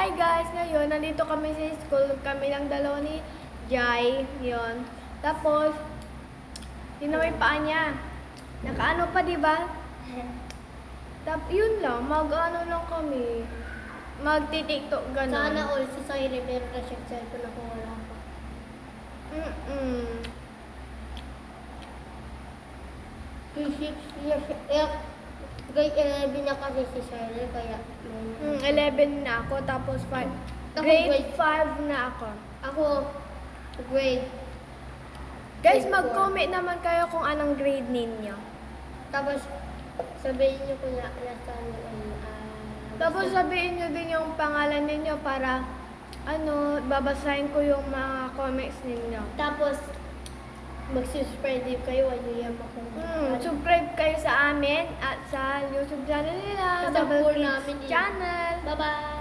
Hi guys! Ngayon, nandito kami sa school. Kami lang dalawa ni Jai. Yun. Tapos, yun na may paa niya. Nakaano pa, di ba? Yun lang. Mag-ano lang kami. Magti-tiktok, gano'n. Sana all si Cyril pero na-check cellphone ako wala pa. Grade 11 na kasi si Cyril kaya 11 na ako, tapos Ako grade grade- 5 na ako. ako grade. Guys, Grade mag-comment naman kayo kung anong grade ninyo. Tapos sabihin niyo kuya nasa Tapos sabihin nyo din yung pangalan ninyo para babasahin ko yung mga comments ninyo. tapos mag-subscribe din kayo ano yan ako. Subscribe kayo sa amin at sa YouTube channel nila, Sa Double pool Kids namin din. channel. Bye-bye.